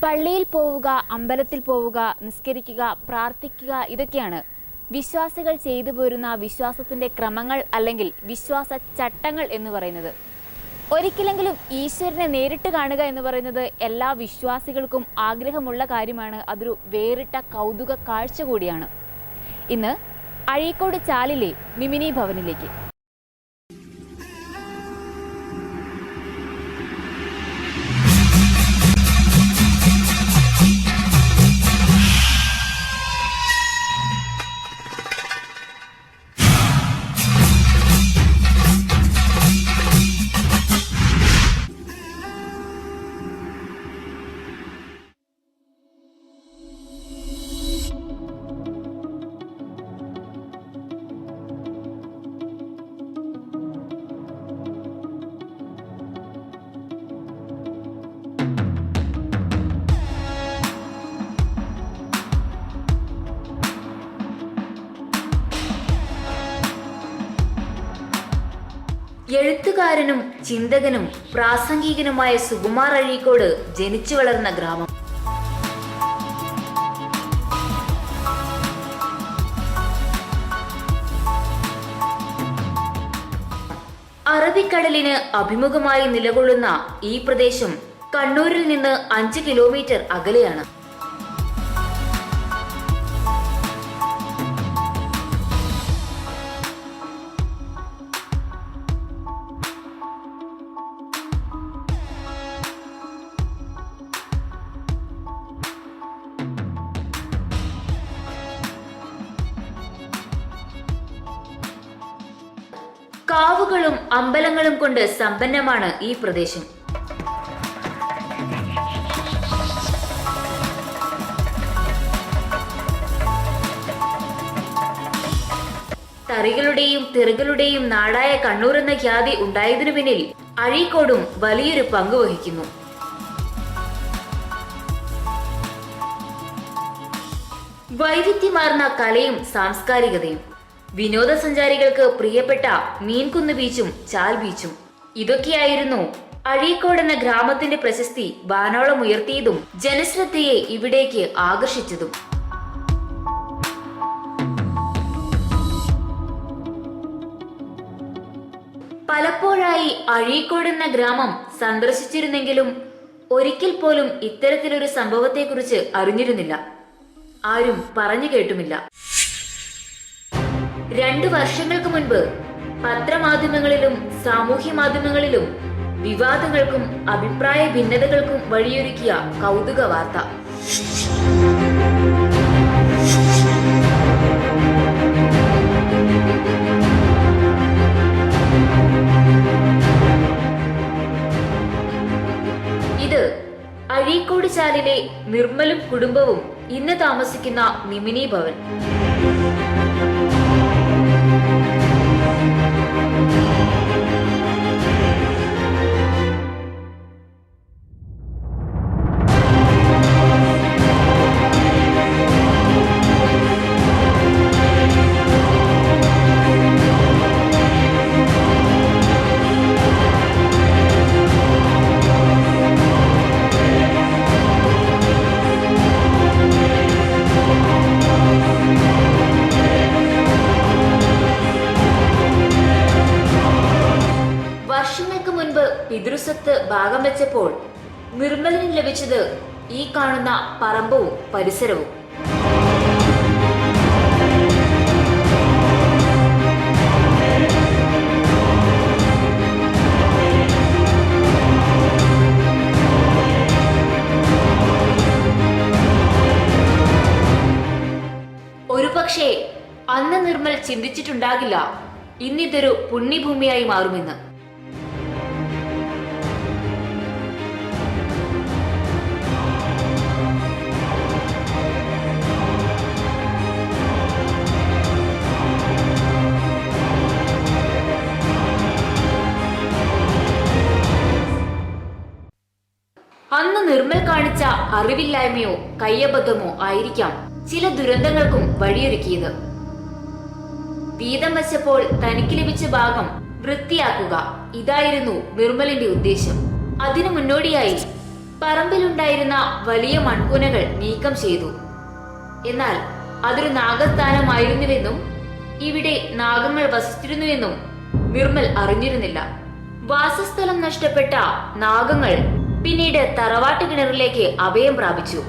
പള്ളിയിൽ പോവുക, അമ്പലത്തിൽ പോവുക, നിസ്കരിക്കുക, പ്രാർത്ഥിക്കുക, ഇതൊക്കെയാണ് വിശ്വാസികൾ ചെയ്തു പോരുന്ന വിശ്വാസത്തിൻ്റെ ക്രമങ്ങൾ അല്ലെങ്കിൽ വിശ്വാസ ചട്ടങ്ങൾ എന്ന് പറയുന്നത്. ഒരിക്കലെങ്കിലും ഈശ്വരനെ നേരിട്ട് കാണുക എന്ന് പറയുന്നത് എല്ലാ വിശ്വാസികൾക്കും ആഗ്രഹമുള്ള കാര്യമാണ്. അതൊരു വേറിട്ട കൗതുക കാഴ്ച കൂടിയാണ്. ഇന്ന് അഴീക്കോട് ചാലിലെ മിമിനി ഭവനിലേക്ക്. എഴുത്തുകാരനും ചിന്തകനും പ്രാസംഗികനുമായ സുകുമാർ അഴീക്കോട് ജനിച്ചു വളർന്ന ഗ്രാമം. അറബിക്കടലിന് അഭിമുഖമായി നിലകൊള്ളുന്ന ഈ പ്രദേശം കണ്ണൂരിൽ നിന്ന് 5 കിലോമീറ്റർ അകലെയാണ്. കാവുകളും അമ്പലങ്ങളും കൊണ്ട് സമ്പന്നമാണ് ഈ പ്രദേശം. തറികളുടെയും തിറകളുടെയും നാടായ കണ്ണൂർ എന്ന ഖ്യാതി ഉണ്ടായതിനു പിന്നിൽ അഴീക്കോടും വലിയൊരു പങ്ക് വഹിക്കുന്നു. വൈവിധ്യമാർന്ന കലയും സാംസ്കാരികതയും, വിനോദസഞ്ചാരികൾക്ക് പ്രിയപ്പെട്ട മീൻകുന്ന് ബീച്ചും ചാൽ ബീച്ചും, ഇതൊക്കെയായിരുന്നു അഴീക്കോട് എന്ന ഗ്രാമത്തിന്റെ പ്രശസ്തി വാനോളം ഉയർത്തിയതും ജനശ്രദ്ധയെ ഇവിടേക്ക് ആകർഷിച്ചതും. പലപ്പോഴായി അഴീക്കോട് എന്ന ഗ്രാമം സന്ദർശിച്ചിരുന്നെങ്കിലും ഒരിക്കൽ പോലും ഇത്തരത്തിലൊരു സംഭവത്തെക്കുറിച്ച് അറിഞ്ഞിരുന്നില്ല. ആരും പറഞ്ഞു കേട്ടുമില്ല. 2 വർഷങ്ങൾക്ക് മുൻപ് പത്രമാധ്യമങ്ങളിലും സാമൂഹ്യ മാധ്യമങ്ങളിലും വിവാദങ്ങൾക്കും അഭിപ്രായ ഭിന്നതകൾക്കും വഴിയൊരുക്കിയ കൗതുക വാർത്ത. ഇത് അഴീക്കോട് ചാലിലെ നിർമ്മലും കുടുംബവും ഇന്ന് താമസിക്കുന്ന മിമിനി ഭവൻ. വർഷങ്ങൾക്ക് മുൻപ് പിതൃസ്വത്ത് ഭാഗം വെച്ചപ്പോൾ നിർമ്മലിന് ലഭിച്ചത് ഈ കാണുന്ന പറമ്പും പരിസരവും. ഒരുപക്ഷെ അന്ന് നിർമ്മൽ ചിന്തിച്ചിട്ടുണ്ടാകില്ല ഇന്നിതൊരു പുണ്യഭൂമിയായി മാറുമെന്ന്. അറിവില്ലായ്മയോ കയ്യബദ്ധമോ ആയിരിക്കാം ചില ദുരന്തങ്ങൾക്കും വഴിയൊരുക്കിയത്. വീതം വച്ചപ്പോൾ തനിക്ക് ലഭിച്ച ഭാഗം വൃത്തിയാക്കുക, ഇതായിരുന്നു നിർമ്മലിന്റെ ഉദ്ദേശം. അതിനു മുന്നോടിയായി പറമ്പിലുണ്ടായിരുന്ന വലിയ മൺകൂനകൾ നീക്കം ചെയ്തു. എന്നാൽ അതൊരു നാഗസ്ഥാനമായിരുന്നുവെന്നും ഇവിടെ നാഗങ്ങൾ വസിച്ചിരുന്നുവെന്നും നിർമ്മൽ അറിഞ്ഞിരുന്നില്ല. വാസസ്ഥലം നഷ്ടപ്പെട്ട നാഗങ്ങൾ പിന്നീട് തറവാട്ട് കിണറിലേക്ക് അഭയം പ്രാപിച്ചു.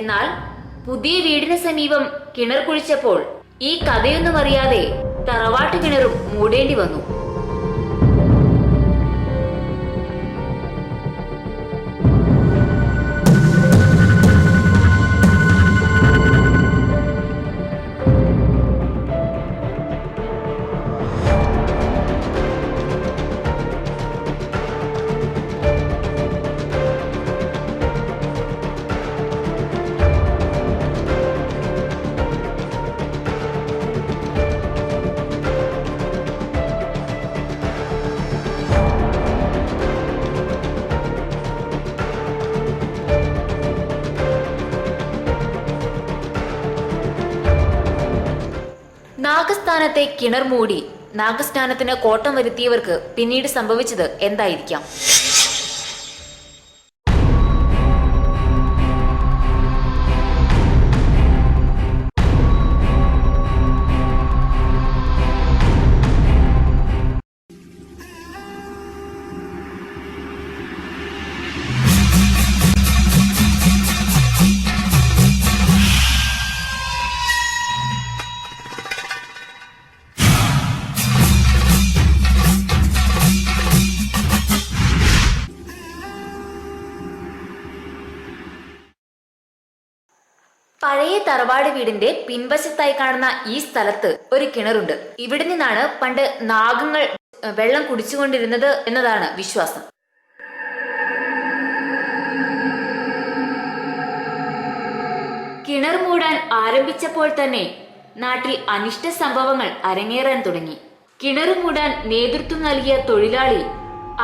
എന്നാൽ പുതിയ വീടിന് സമീപം കിണർ കുഴിച്ചപ്പോൾ ഈ കഥയൊന്നും അറിയാതെ തറവാട്ട് കിണറും മൂടേണ്ടി വന്നു. നാഗസ്ഥാനത്തെ കിണർ മൂടി നാഗസ്ഥാനത്തിന് കോട്ടം വരുത്തിയവർക്ക് പിന്നീട് സംഭവിച്ചത് എന്തായിരിക്കാം? പഴയ തറവാട് വീടിന്റെ പിൻവശത്തായി കാണുന്ന ഈ സ്ഥലത്ത് ഒരു കിണറുണ്ട്. ഇവിടെ നിന്നാണ് പണ്ട് നാഗങ്ങൾ വെള്ളം കുടിച്ചുകൊണ്ടിരുന്നത് എന്നതാണ് വിശ്വാസം. കിണർ മൂടാൻ ആരംഭിച്ചപ്പോൾ തന്നെ നാട്ടിൽ അനിഷ്ട സംഭവങ്ങൾ അരങ്ങേറാൻ തുടങ്ങി. കിണർ മൂടാൻ നേതൃത്വം നൽകിയ തൊഴിലാളി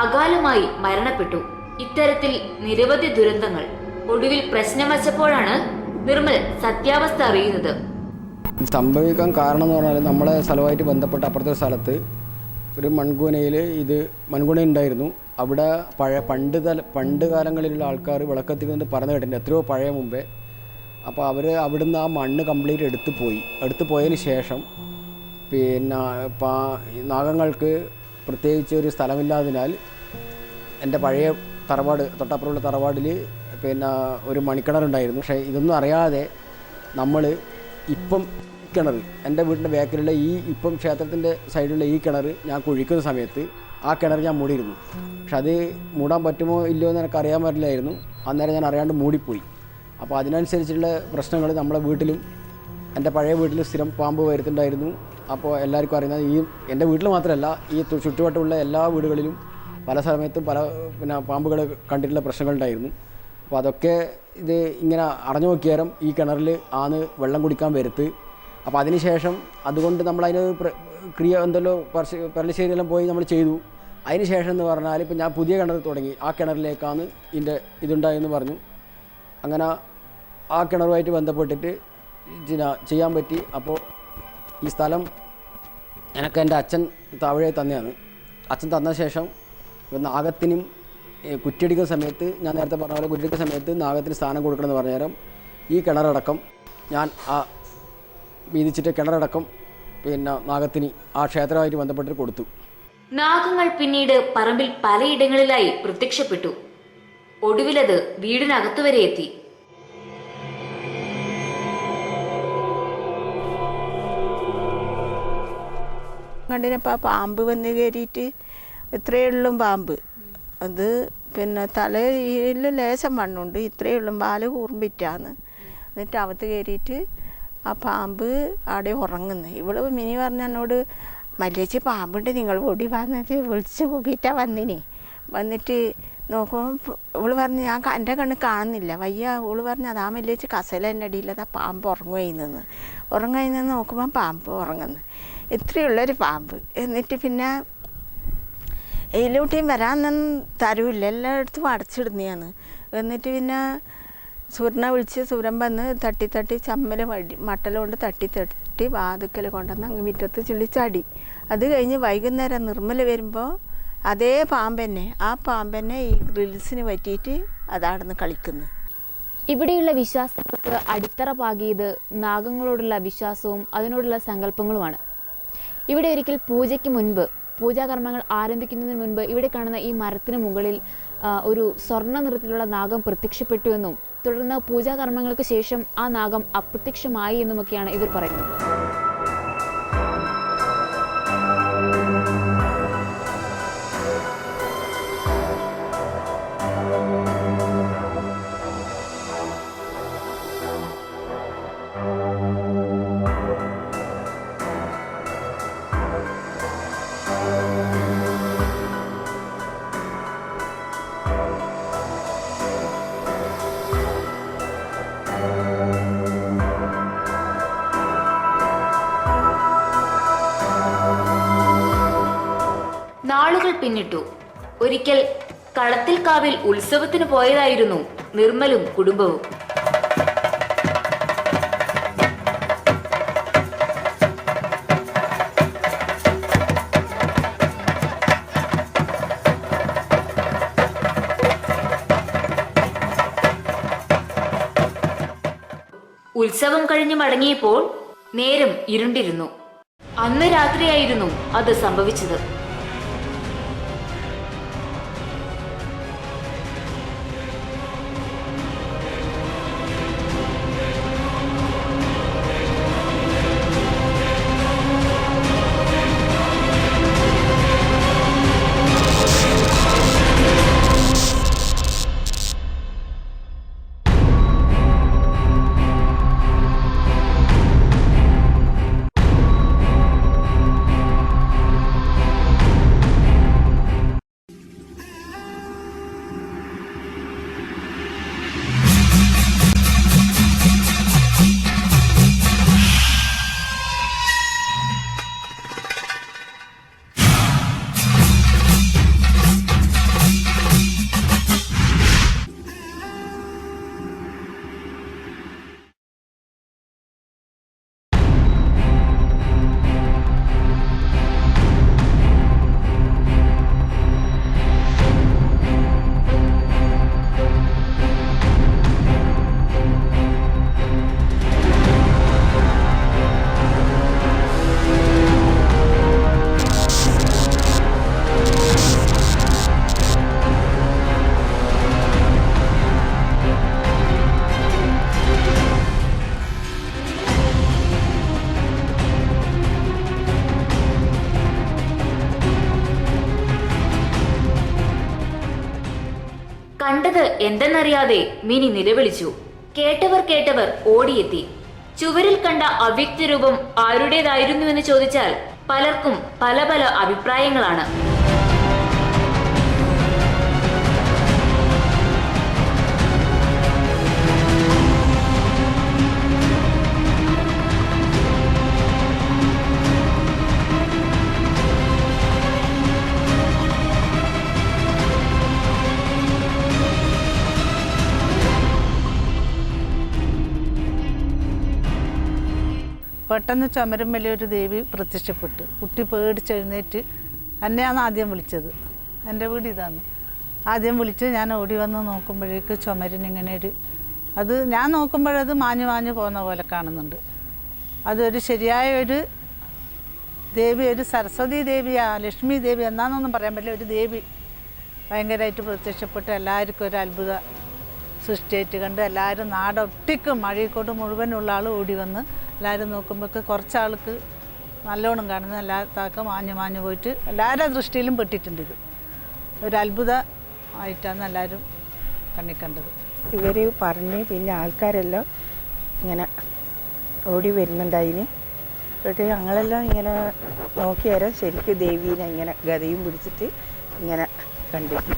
അകാലമായി മരണപ്പെട്ടു. ഇത്തരത്തിൽ നിരവധി ദുരന്തങ്ങൾ. ഒടുവിൽ പ്രശ്നം വച്ചപ്പോഴാണ് നിർമ്മൽ സത്യാവസ്ഥ അറിയുന്നത്. സംഭവിക്കാൻ കാരണം എന്ന് പറഞ്ഞാൽ നമ്മളെ സ്ഥലമായിട്ട് ബന്ധപ്പെട്ട അപ്പുറത്തെ സ്ഥലത്ത് ഒരു മൺകൂനയിൽ മൺകൂന ഉണ്ടായിരുന്നു. അവിടെ പണ്ട് കാലങ്ങളിലുള്ള ആൾക്കാർ വിളക്കെത്തിക്കുന്നത് പറഞ്ഞു കേട്ടിട്ടുണ്ട്, എത്രയോ പഴയ മുമ്പേ. അപ്പോൾ അവർ അവിടുന്ന് ആ മണ്ണ് കംപ്ലീറ്റ് എടുത്തു പോയതിന് ശേഷം പിന്നെ നാഗങ്ങൾക്ക് പ്രത്യേകിച്ച് ഒരു സ്ഥലമില്ലാതിനാൽ എൻ്റെ പഴയ തറവാട് തൊട്ടപ്പുറമുള്ള തറവാടിൽ പിന്നെ ഒരു മണിക്കിണറുണ്ടായിരുന്നു. പക്ഷേ ഇതൊന്നും അറിയാതെ നമ്മൾ ഇപ്പം കിണർ എൻ്റെ വീടിൻ്റെ ബാക്കിലുള്ള ഇപ്പം ക്ഷേത്രത്തിൻ്റെ സൈഡിലുള്ള ഈ കിണർ ഞാൻ കുഴിക്കുന്ന സമയത്ത് ആ കിണർ ഞാൻ മൂടിയിരുന്നു. പക്ഷെ അത് മൂടാൻ പറ്റുമോ ഇല്ലയോ എന്ന് എനിക്ക് അറിയാൻ പറ്റില്ലായിരുന്നു. അന്നേരം ഞാൻ അറിയാണ്ട് മൂടിപ്പോയി. അപ്പോൾ അതിനനുസരിച്ചുള്ള പ്രശ്നങ്ങൾ നമ്മളെ വീട്ടിലും എൻ്റെ പഴയ വീട്ടിൽ സ്ഥിരം പാമ്പ് വരുത്തുണ്ടായിരുന്നു. അപ്പോൾ എല്ലാവർക്കും അറിയുന്നത് എൻ്റെ വീട്ടിൽ മാത്രമല്ല ഈ ചുറ്റുവട്ടമുള്ള എല്ലാ വീടുകളിലും പല സമയത്തും പിന്നെ പാമ്പുകൾ കണ്ടിട്ടുള്ള പ്രശ്നങ്ങളുണ്ടായിരുന്നു. അപ്പോൾ അതൊക്കെ ഇത് ഇങ്ങനെ അറിഞ്ഞു നോക്കിയാലും ഈ കിണറിൽ വെള്ളം കുടിക്കാൻ വരുത്ത്. അപ്പോൾ അതിനുശേഷം അതുകൊണ്ട് നമ്മളതിന് എന്തെല്ലോ പരലശ്ശേരിയെല്ലാം പോയി നമ്മൾ ചെയ്തു. അതിന് ശേഷം എന്ന് പറഞ്ഞാൽ ഇപ്പം ഞാൻ പുതിയ കിണർ തുടങ്ങി, ആ കിണറിലേക്കാണ് ഇതുണ്ടായെന്ന് പറഞ്ഞു. അങ്ങനെ ആ കിണറുമായിട്ട് ബന്ധപ്പെട്ടിട്ട് ചെയ്യാൻ പറ്റി. അപ്പോൾ ഈ സ്ഥലം എനിക്ക് എൻ്റെ അച്ഛൻ താഴെ തന്നെയാണ്. അച്ഛൻ തന്ന ശേഷം നാഗത്തിനും കുറ്റിയടിക്കുന്ന സമയത്ത് ഞാൻ നേരത്തെ പറഞ്ഞ പോലെ കുറ്റിയടിക്കുന്ന സമയത്ത് നാഗത്തിന് സ്ഥാനം കൊടുക്കണമെന്ന് പറഞ്ഞാലും ഈ കിണറടക്കം ഞാൻ വീതിച്ചിട്ട് കിണറടക്കം പിന്നെ നാഗത്തിന് ആ ക്ഷേത്രമായിട്ട് ബന്ധപ്പെട്ട് കൊടുത്തു. നാഗങ്ങൾ പിന്നീട് പറമ്പിൽ പലയിടങ്ങളിലായി പ്രത്യക്ഷപ്പെട്ടു. ഒടുവിലത് വീടിനകത്തു വരെ എത്തി. കണ്ടിനപ്പോൾ ആ പാമ്പ് വന്ന് കയറിയിട്ട് ഇത്രയുള്ളും പാമ്പ്, അത് പിന്നെ തലയിൽ ലേശം മണ്ണുണ്ട്, ഇത്രയുള്ളും പാല് കൂർമ്പിറ്റാന്ന്. എന്നിട്ട് അകത്ത് കയറിയിട്ട് ആ പാമ്പ് അവിടെ ഉറങ്ങുന്നു. ഇവള് മിനി പറഞ്ഞ എന്നോട് മല്ലേച്ചി പാമ്പുണ്ട് നിങ്ങൾ ഓടി വന്നിട്ട് വിളിച്ച് കൂക്കിയിട്ടാണ് വന്നിനി. വന്നിട്ട് നോക്കുമ്പോൾ ഇവള് പറഞ്ഞ് ഞാൻ എൻ്റെ കണ്ണ് കാണുന്നില്ല വയ്യ. ഇവള് പറഞ്ഞ് അതാ മല്ലേച്ചി കസലേൻ്റെ അടിയിൽ അതാ പാമ്പ് ഉറങ്ങുകയിൽ നിന്ന് നോക്കുമ്പോൾ പാമ്പ് ഉറങ്ങുന്നു. ഇത്രയുള്ളൊരു പാമ്പ്. എന്നിട്ട് പിന്നെ എയിലൂട്ടിയും വരാനൊന്നും തരൂല്ല, എല്ലായിടത്തും അടച്ചിടുന്നതാണ്. എന്നിട്ട് പിന്നെ സൂര്യനെ വിളിച്ച് സൂര്യൻ വന്ന് തട്ടി ചമ്മൽ മട്ടൽ കൊണ്ട് തട്ടി വാതുക്കൽ കൊണ്ടുവന്ന് അങ്ങ് മുറ്റത്ത് ചുള്ളിച്ചാടി. അത് കഴിഞ്ഞ് വൈകുന്നേരം നിർമ്മല വരുമ്പോൾ അതേ പാമ്പന്നെ, ആ പാമ്പന്നെ ഈ ഗ്രിൽസിന് പറ്റിയിട്ട് അതാടുന്ന് കളിക്കുന്നു. ഇവിടെയുള്ള വിശ്വാസങ്ങൾക്ക് അടിത്തറ പാകിയത് നാഗങ്ങളോടുള്ള വിശ്വാസവും അതിനോടുള്ള സങ്കല്പങ്ങളുമാണ്. ഇവിടെ ഒരിക്കൽ പൂജയ്ക്ക് മുൻപ്, പൂജാകർമ്മങ്ങൾ ആരംഭിക്കുന്നതിന് മുൻപ് ഇവിടെ കാണുന്ന ഈ മരത്തിന് മുകളിൽ ഒരു സ്വർണ്ണ നിറത്തിലുള്ള നാഗം പ്രത്യക്ഷപ്പെട്ടുവെന്നും തുടർന്ന് പൂജാകർമ്മങ്ങൾക്ക് ശേഷം ആ നാഗം അപ്രത്യക്ഷമായി എന്നുമൊക്കെയാണ് ഇവർ പറയുന്നത്. നാളുകൾ പിന്നിട്ടു. ഒരിക്കൽ കളത്തിൽക്കാവിൽ ഉത്സവത്തിന് പോയതായിരുന്നു നിർമ്മലും കുടുംബവും. ഉത്സവം കഴിഞ്ഞ് മടങ്ങിയപ്പോൾ നേരം ഇരുണ്ടിരുന്നു. അന്ന് രാത്രിയായിരുന്നു അത് സംഭവിച്ചത്. കണ്ടത് എന്തെന്നറിയാതെ മിനി നിലവിളിച്ചു. കേട്ടവർ ഓടിയെത്തി. ചുവരിൽ കണ്ട അവ്യക്തരൂപം ആരുടേതായിരുന്നുവെന്ന് ചോദിച്ചാൽ പലർക്കും പല അഭിപ്രായങ്ങളാണ്. പെട്ടെന്ന് ചുമരും വലിയൊരു ദേവി പ്രത്യക്ഷപ്പെട്ടു. കുട്ടി പേടിച്ചെഴുന്നേറ്റ് എന്നെയാണ് ആദ്യം വിളിച്ചത്. എൻ്റെ വീട് ഇതാണ്. ആദ്യം വിളിച്ച് ഞാൻ ഓടി വന്ന് നോക്കുമ്പോഴേക്ക് ചുമരിനിങ്ങനെ അത് ഞാൻ നോക്കുമ്പോഴത് മാഞ്ഞു പോകുന്ന പോലെ കാണുന്നുണ്ട്. അതൊരു ശരിയായ ഒരു ദേവി, ഒരു സരസ്വതി ദേവിയാ ലക്ഷ്മി ദേവി എന്നാന്നൊന്നും പറയാൻ പറ്റില്ല, ഒരു ദേവി ഭയങ്കരമായിട്ട് പ്രത്യക്ഷപ്പെട്ട് എല്ലാവർക്കും ഒരു അത്ഭുത സൃഷ്ടിയായിട്ട് കണ്ട് എല്ലാവരും നാടൊട്ടിക്കും അഴീക്കോട്ട് മുഴുവനുള്ള ആൾ ഓടി വന്ന് എല്ലാവരും നോക്കുമ്പോഴേക്ക് കുറച്ചാൾക്ക് നല്ലോണം കാണുന്നത് എല്ലാത്താക്കും മാഞ്ഞു പോയിട്ട് എല്ലാവരുടെ ദൃഷ്ടിയിലും പെട്ടിട്ടുണ്ട്. ഇത് ഒരു അത്ഭുതമായിട്ടാണ് എല്ലാവരും കണ്ണിക്കണ്ടത്. ഇവർ പറഞ്ഞ് പിന്നെ ആൾക്കാരെല്ലാം ഇങ്ങനെ ഓടി വരുന്നുണ്ടായിന്. എന്നിട്ട് ഞങ്ങളെല്ലാം ഇങ്ങനെ നോക്കിയാരോ ശരിക്കും ദേവീനെ ഇങ്ങനെ ഗതയും പിടിച്ചിട്ട് ഇങ്ങനെ കണ്ടിരുന്നു.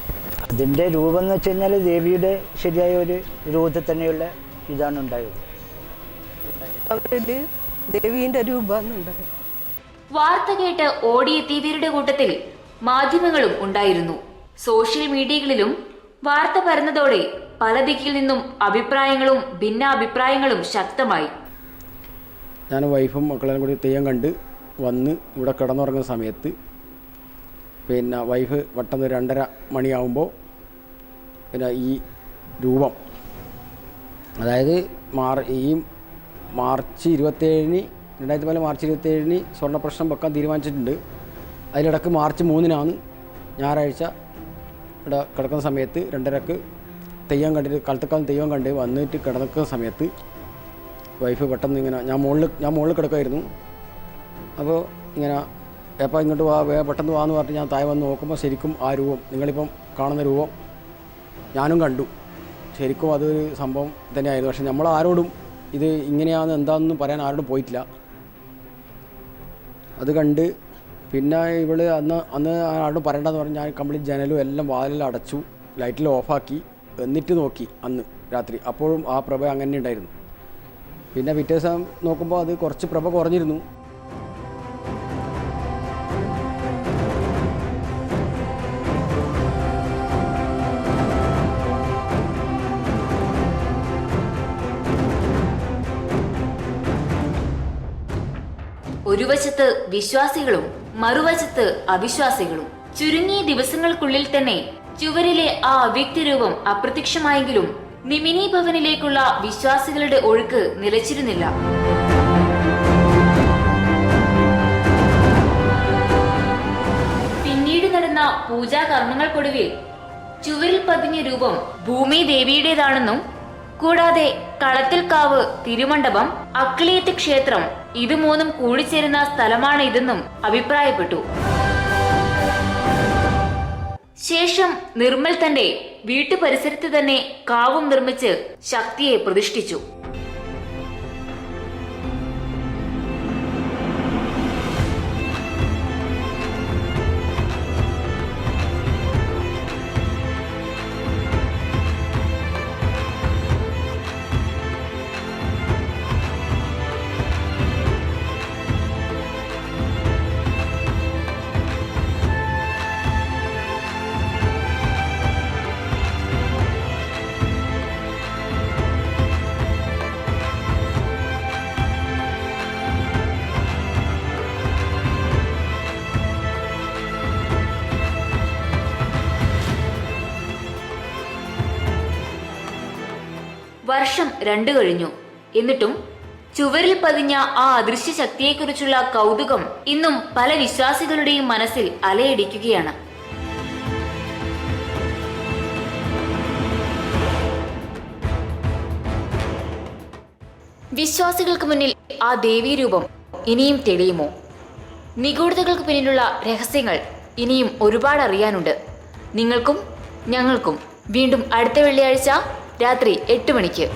അതിൻ്റെ രൂപം എന്ന് വെച്ച് കഴിഞ്ഞാൽ ദേവിയുടെ ശരിയായ ഒരു രൂപത്തിൽ തന്നെയുള്ള ഇതാണ് ഉണ്ടായത്. അവരിൽ ദേവീൻ്റെ രൂപമെന്നുണ്ടായി. വാർത്ത കേട്ട് ഓടിയെത്തിയവരുടെ കൂട്ടത്തിൽ മാധ്യമങ്ങളും ഉണ്ടായിരുന്നു. സോഷ്യൽ മീഡിയകളിലും വാർത്ത പരന്നതോടെ പല ദിക്കിൽ നിന്നും അഭിപ്രായങ്ങളും ഭിന്നാഭിപ്രായങ്ങളും ശക്തമായി. ഞാൻ വൈഫും മക്കളെല്ലാം കൂടി തെയ്യം കണ്ട് വന്ന് ഇവിടെ കിടന്നുറങ്ങുന്ന സമയത്ത് പിന്നെ വൈഫ് പെട്ടെന്ന് 2:30 മണിയാവുമ്പോൾ പിന്നെ ഈ രൂപം, അതായത് മാർച്ച് 27 2014 മാർച്ച് 27 സ്വർണ്ണപ്രശ്നം വെക്കാൻ തീരുമാനിച്ചിട്ടുണ്ട്. അതിലിടക്ക് മാർച്ച് 3 ഞായറാഴ്ച ഇവിടെ കിടക്കുന്ന സമയത്ത് 2:30 തെയ്യം കണ്ടിട്ട് കാലത്തേക്കാലം തെയ്യം കണ്ട് വന്നിട്ട് കിടക്കുന്ന സമയത്ത് വൈഫ് പെട്ടെന്ന് ഇങ്ങനെ ഞാൻ മുകളിൽ കിടക്കുമായിരുന്നു. അപ്പോൾ ഇങ്ങനെ എപ്പോൾ ഇങ്ങോട്ട് വാ പെട്ടെന്ന് വാന്ന് പറഞ്ഞിട്ട് ഞാൻ താഴെ വന്ന് നോക്കുമ്പോൾ ശരിക്കും ആ രൂപം, നിങ്ങളിപ്പം കാണുന്ന രൂപം ഞാനും കണ്ടു. ശരിക്കും അതൊരു സംഭവം തന്നെയായിരുന്നു. പക്ഷെ നമ്മൾ ആരോടും ഇത് ഇങ്ങനെയാണെന്ന് എന്താണെന്നും പറയാൻ ആരോടും പോയിട്ടില്ല. അത് കണ്ട് പിന്നെ ഇവള് അന്ന് ആരോടും പറയണ്ടെന്ന് പറഞ്ഞ് ഞാൻ കംപ്ലീറ്റ് ജനലും എല്ലാം വാതിലെല്ലാം അടച്ചു, ലൈറ്റെല്ലാം ഓഫാക്കി, എന്നിട്ട് നോക്കി അന്ന് രാത്രി. അപ്പോഴും ആ പ്രഭ അങ്ങനെ ഉണ്ടായിരുന്നു. പിന്നെ പിറ്റേ ദിവസം നോക്കുമ്പോൾ അത് കുറച്ച് പ്രഭ കുറഞ്ഞിരുന്നു. ഒരു വശത്ത് വിശ്വാസികളും മറുവശത്ത് അവിശ്വാസികളും. ചുരുങ്ങിയ ദിവസങ്ങൾക്കുള്ളിൽ തന്നെ ചുവരിലെ ആ അവ്യക്തരൂപം അപ്രത്യക്ഷമായെങ്കിലും നിമിനി ഭവനിലേക്കുള്ള വിശ്വാസികളുടെ ഒഴുക്ക് നിലച്ചിരുന്നില്ല. പിന്നീട് നടന്ന പൂജാകർമ്മങ്ങൾക്കൊടുവിൽ ചുവരിൽ പതിഞ്ഞ രൂപം ഭൂമി ദേവിയുടേതാണെന്നും കൂടാതെ കളത്തിൽക്കാവ്, തിരുമണ്ഡപം, അക്കിളിയത്ത് ക്ഷേത്രം ഇത് മൂന്നും കൂടിച്ചേരുന്ന സ്ഥലമാണ് ഇതെന്നും അഭിപ്രായപ്പെട്ടു. ശേഷം നിർമ്മൽ തന്റെ വീട്ടുപരിസരത്ത് തന്നെ കാവും നിർമ്മിച്ച് ശക്തിയെ പ്രതിഷ്ഠിച്ചു. വർഷം 2 കഴിഞ്ഞു. എന്നിട്ടും ചുവരിൽ പതിഞ്ഞ ആ അദൃശ്യ ശക്തിയെക്കുറിച്ചുള്ള കൗതുകം ഇന്നും പല വിശ്വാസികളുടെയും മനസ്സിൽ അലയടിക്കുകയാണ്. വിശ്വാസികൾക്ക് മുന്നിൽ ആ ദേവീരൂപം ഇനിയും തെളിയുമോ? നിഗൂഢതകൾക്ക് പിന്നിലുള്ള രഹസ്യങ്ങൾ ഇനിയും ഒരുപാട് അറിയാനുണ്ട്. നിങ്ങൾക്കും ഞങ്ങൾക്കും. വീണ്ടും അടുത്ത വെള്ളിയാഴ്ച രാത്രി 8 മണിക്ക്.